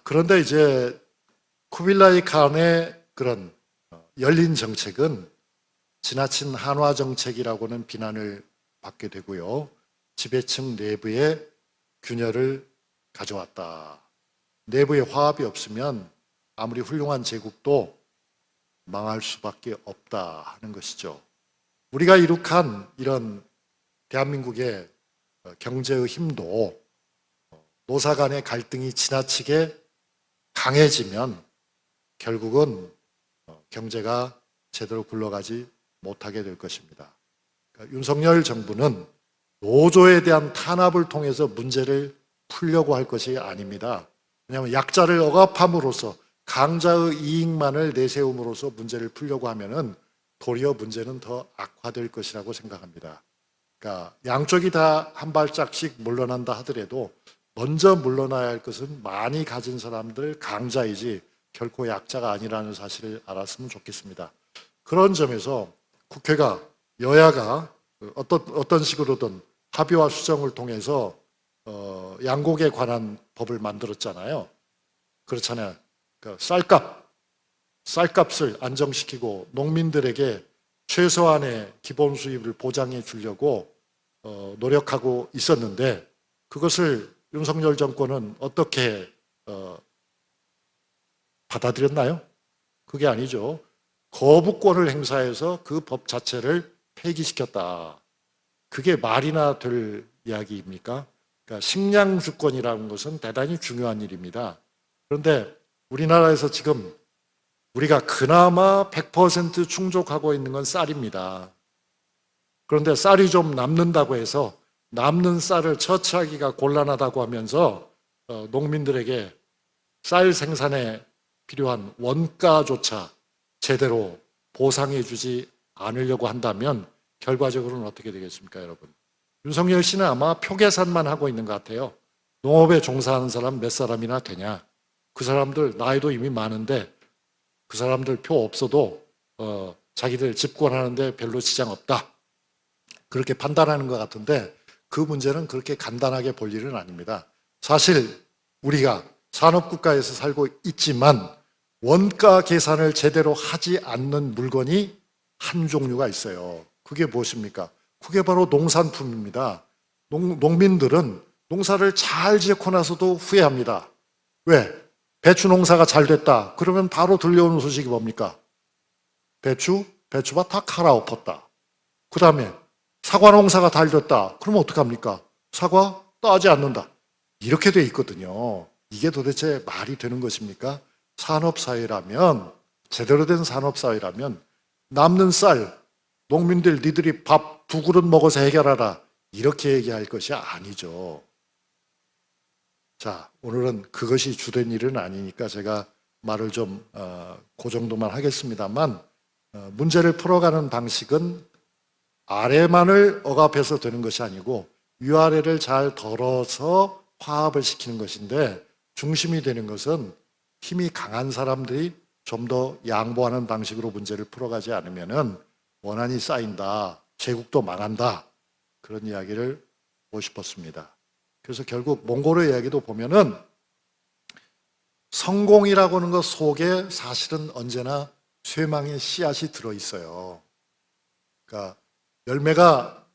그런데 이제 쿠빌라이 칸의 그런 열린 정책은 지나친 한화 정책이라고는 비난을 받게 되고요. 지배층 내부에 균열을 가져왔다. 내부에 화합이 없으면 아무리 훌륭한 제국도 망할 수밖에 없다 하는 것이죠. 우리가 이룩한 이런 대한민국의 경제의 힘도 노사 간의 갈등이 지나치게 강해지면 결국은 경제가 제대로 굴러가지 못하게 될 것입니다. 그러니까 윤석열 정부는 노조에 대한 탄압을 통해서 문제를 풀려고 할 것이 아닙니다. 왜냐하면 약자를 억압함으로써 강자의 이익만을 내세움으로써 문제를 풀려고 하면은 도리어 문제는 더 악화될 것이라고 생각합니다. 그러니까 양쪽이 다 한 발짝씩 물러난다 하더라도 먼저 물러나야 할 것은 많이 가진 사람들, 강자이지 결코 약자가 아니라는 사실을 알았으면 좋겠습니다. 그런 점에서 국회가, 여야가 어떤 식으로든 합의와 수정을 통해서 양곡에 관한 법을 만들었잖아요. 그렇잖아요. 그러니까 쌀값을 안정시키고 농민들에게 최소한의 기본 수입을 보장해 주려고 노력하고 있었는데 그것을 윤석열 정권은 어떻게 받아들였나요? 그게 아니죠. 거부권을 행사해서 그 법 자체를 폐기시켰다. 그게 말이나 될 이야기입니까? 그러니까 식량 주권이라는 것은 대단히 중요한 일입니다. 그런데 우리나라에서 지금 우리가 그나마 100% 충족하고 있는 건 쌀입니다. 그런데 쌀이 좀 남는다고 해서 남는 쌀을 처치하기가 곤란하다고 하면서 농민들에게 쌀 생산에 필요한 원가조차 제대로 보상해 주지 않으려고 한다면 결과적으로는 어떻게 되겠습니까, 여러분? 윤석열 씨는 아마 표 계산만 하고 있는 것 같아요. 농업에 종사하는 사람 몇 사람이나 되냐? 그 사람들 나이도 이미 많은데 그 사람들 표 없어도 자기들 집권하는데 별로 지장 없다. 그렇게 판단하는 것 같은데 그 문제는 그렇게 간단하게 볼 일은 아닙니다. 사실 우리가 산업국가에서 살고 있지만 원가 계산을 제대로 하지 않는 물건이 한 종류가 있어요. 그게 무엇입니까? 그게 바로 농산품입니다. 농민들은 농사를 잘 지었고 나서도 후회합니다. 왜? 배추 농사가 잘 됐다. 그러면 바로 들려오는 소식이 뭡니까? 배추가 다 갈아엎었다. 그 다음에 사과 농사가 잘 됐다. 그러면 어떡합니까? 사과 따지 않는다. 이렇게 돼 있거든요. 이게 도대체 말이 되는 것입니까? 산업사회라면, 제대로 된 산업사회라면 남는 쌀, 농민들 니들이 밥 2그릇 먹어서 해결하라. 이렇게 얘기할 것이 아니죠. 자, 오늘은 그것이 주된 일은 아니니까 제가 말을 좀 그 정도만 하겠습니다만 문제를 풀어가는 방식은 아래만을 억압해서 되는 것이 아니고 위아래를 잘 덜어서 화합을 시키는 것인데 중심이 되는 것은 힘이 강한 사람들이 좀 더 양보하는 방식으로 문제를 풀어가지 않으면 원한이 쌓인다, 제국도 망한다, 그런 이야기를 하고 싶었습니다. 그래서 결국 몽골의 이야기도 보면은 성공이라고 하는 것 속에 사실은 언제나 쇠망의 씨앗이 들어있어요. 그러니까 열매가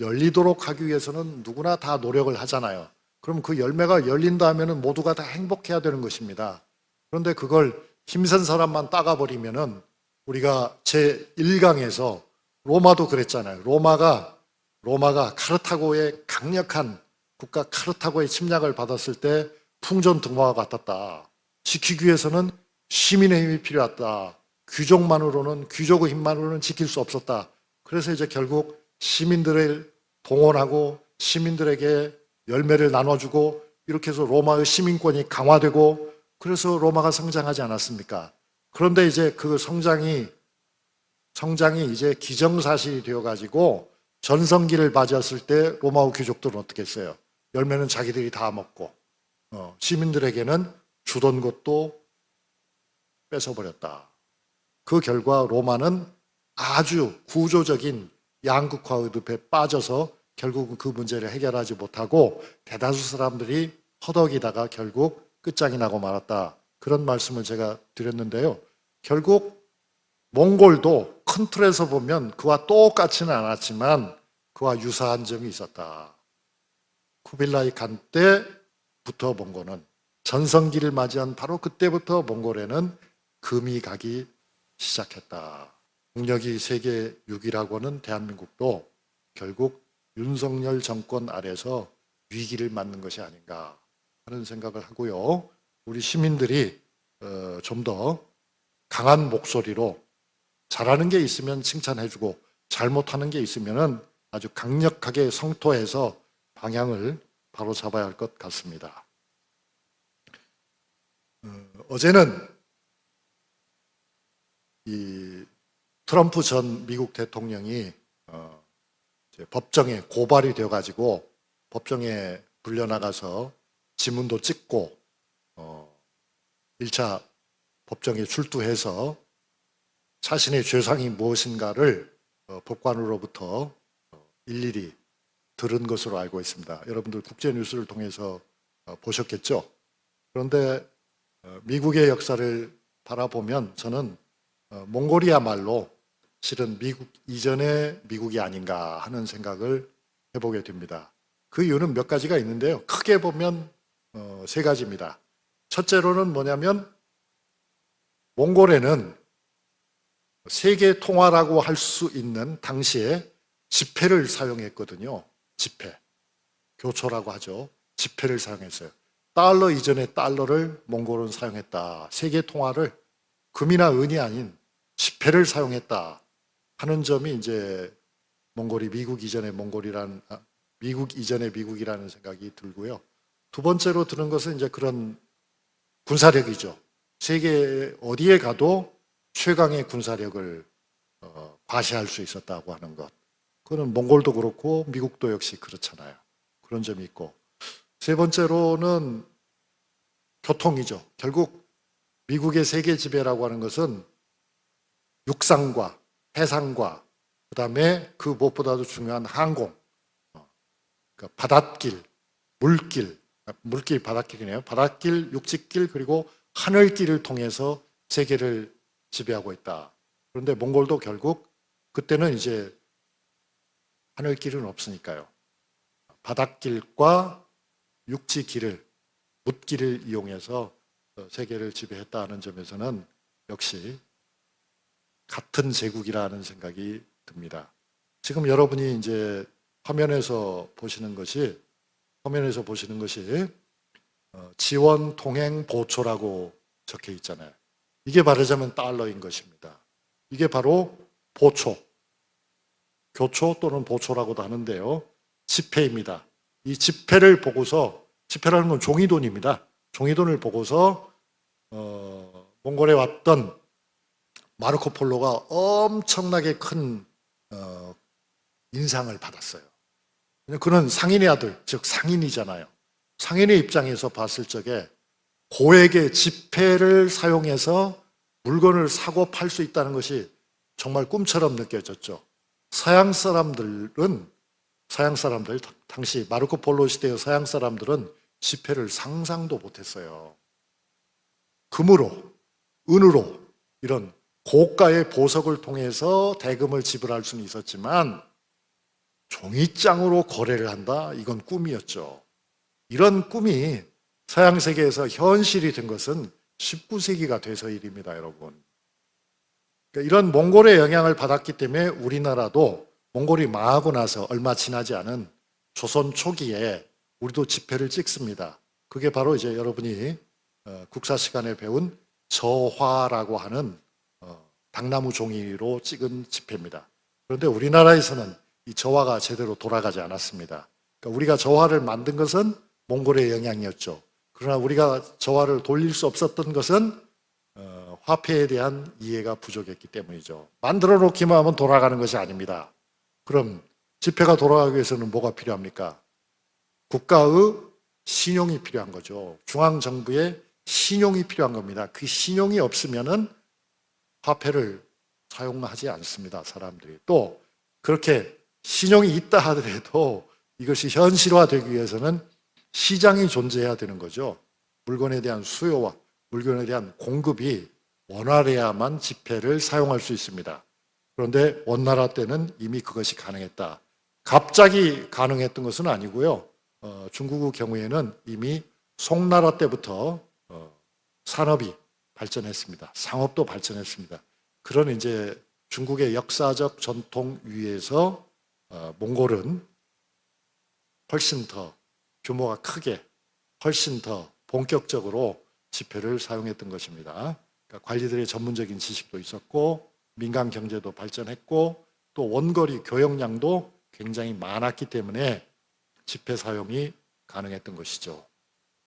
열리도록 하기 위해서는 누구나 다 노력을 하잖아요. 그럼 그 열매가 열린다 하면은 모두가 다 행복해야 되는 것입니다. 그런데 그걸 힘센 사람만 따가버리면은 우리가 제1강에서 로마도 그랬잖아요. 로마가 카르타고의 강력한 국가 카르타고의 침략을 받았을 때 풍전등화와 같았다. 지키기 위해서는 시민의 힘이 필요했다. 귀족의 힘만으로는 지킬 수 없었다. 그래서 이제 결국 시민들을 동원하고 시민들에게 열매를 나눠주고 이렇게 해서 로마의 시민권이 강화되고 그래서 로마가 성장하지 않았습니까? 그런데 이제 그 성장이 이제 기정사실이 되어가지고 전성기를 맞이했을 때 로마의 귀족들은 어떻게 했어요? 열매는 자기들이 다 먹고 시민들에게는 주던 것도 뺏어버렸다. 그 결과 로마는 아주 구조적인 양극화의 늪에 빠져서 결국은 그 문제를 해결하지 못하고 대다수 사람들이 허덕이다가 결국 끝장이 나고 말았다. 그런 말씀을 제가 드렸는데요. 결국 몽골도 큰 틀에서 보면 그와 똑같지는 않았지만 그와 유사한 점이 있었다. 쿠빌라이 칸 때부터 몽골은 전성기를 맞이한 바로 그때부터 몽골에는 금이 가기 시작했다. 국력이 세계 6위라고 하는 대한민국도 결국 윤석열 정권 아래서 위기를 맞는 것이 아닌가 하는 생각을 하고요. 우리 시민들이 좀 더 강한 목소리로 잘하는 게 있으면 칭찬해주고 잘못하는 게 있으면 아주 강력하게 성토해서 방향을 바로 잡아야 할 것 같습니다. 어제는 이 트럼프 전 미국 대통령이 법정에 고발이 되어가지고 법정에 불려나가서 지문도 찍고 1차 법정에 출두해서 자신의 죄상이 무엇인가를 법관으로부터 일일이 들은 것으로 알고 있습니다. 여러분들 국제뉴스를 통해서 보셨겠죠? 그런데 미국의 역사를 바라보면 저는 몽골이야말로 실은 미국 이전의 미국이 아닌가 하는 생각을 해보게 됩니다. 그 이유는 몇 가지가 있는데요. 크게 보면 세 가지입니다. 첫째로는 뭐냐면 몽골에는 세계 통화라고 할 수 있는 당시에 지폐를 사용했거든요. 지폐, 교초라고 하죠. 지폐를 사용했어요. 달러 이전의 달러를 몽골은 사용했다. 세계 통화를 금이나 은이 아닌 지폐를 사용했다 하는 점이 이제 몽골이 미국 이전의 미국이라는 생각이 들고요. 두 번째로 드는 것은 이제 그런 군사력이죠. 세계 어디에 가도 최강의 군사력을 과시할 수 있었다고 하는 것. 그거는 몽골도 그렇고 미국도 역시 그렇잖아요. 그런 점이 있고. 세 번째로는 교통이죠. 결국 미국의 세계 지배라고 하는 것은 육상과 해상과 그다음에 그 무엇보다도 중요한 항공, 그러니까 바닷길, 물길 바닷길이네요. 바닷길, 육지길 그리고 하늘길을 통해서 세계를 지배하고 있다. 그런데 몽골도 결국 그때는 이제 하늘길은 없으니까요. 바닷길과 육지길을, 묻길을 이용해서 세계를 지배했다는 점에서는 역시 같은 제국이라는 생각이 듭니다. 지금 여러분이 이제 화면에서 보시는 것이 지원 통행 보초라고 적혀 있잖아요. 이게 말하자면 달러인 것입니다. 이게 바로 보초, 교초 또는 보초라고도 하는데요. 지폐입니다. 이 지폐를 보고서, 지폐라는 건 종이돈입니다. 종이돈을 보고서 몽골에 왔던 마르코 폴로가 엄청나게 큰 인상을 받았어요. 그는 상인의 아들, 즉 상인이잖아요. 상인의 입장에서 봤을 적에 고액의 지폐를 사용해서 물건을 사고 팔 수 있다는 것이 정말 꿈처럼 느껴졌죠. 서양 사람들, 당시 마르코 폴로 시대의 서양 사람들은 지폐를 상상도 못했어요. 금으로, 은으로 이런 고가의 보석을 통해서 대금을 지불할 수는 있었지만 종이장으로 거래를 한다? 이건 꿈이었죠. 이런 꿈이 서양 세계에서 현실이 된 것은 19세기가 돼서 일입니다, 여러분. 그러니까 이런 몽골의 영향을 받았기 때문에 우리나라도 몽골이 망하고 나서 얼마 지나지 않은 조선 초기에 우리도 지폐를 찍습니다. 그게 바로 이제 여러분이 국사 시간에 배운 저화라고 하는 당나무 종이로 찍은 지폐입니다. 그런데 우리나라에서는 이 저화가 제대로 돌아가지 않았습니다. 그러니까 우리가 저화를 만든 것은 몽골의 영향이었죠. 그러나 우리가 저화를 돌릴 수 없었던 것은 화폐에 대한 이해가 부족했기 때문이죠. 만들어 놓기만 하면 돌아가는 것이 아닙니다. 그럼 지폐가 돌아가기 위해서는 뭐가 필요합니까? 국가의 신용이 필요한 거죠. 중앙정부의 신용이 필요한 겁니다. 그 신용이 없으면은 화폐를 사용하지 않습니다, 사람들이. 또 그렇게 신용이 있다 하더라도 이것이 현실화되기 위해서는 시장이 존재해야 되는 거죠. 물건에 대한 수요와 물건에 대한 공급이 원활해야만 지폐를 사용할 수 있습니다. 그런데 원나라 때는 이미 그것이 가능했다. 갑자기 가능했던 것은 아니고요. 중국의 경우에는 이미 송나라 때부터 산업이 발전했습니다. 상업도 발전했습니다. 그런 이제 중국의 역사적 전통 위에서 몽골은 훨씬 더 규모가 크게, 훨씬 더 본격적으로 지폐를 사용했던 것입니다. 그러니까 관리들의 전문적인 지식도 있었고 민간 경제도 발전했고 또 원거리 교역량도 굉장히 많았기 때문에 지폐 사용이 가능했던 것이죠.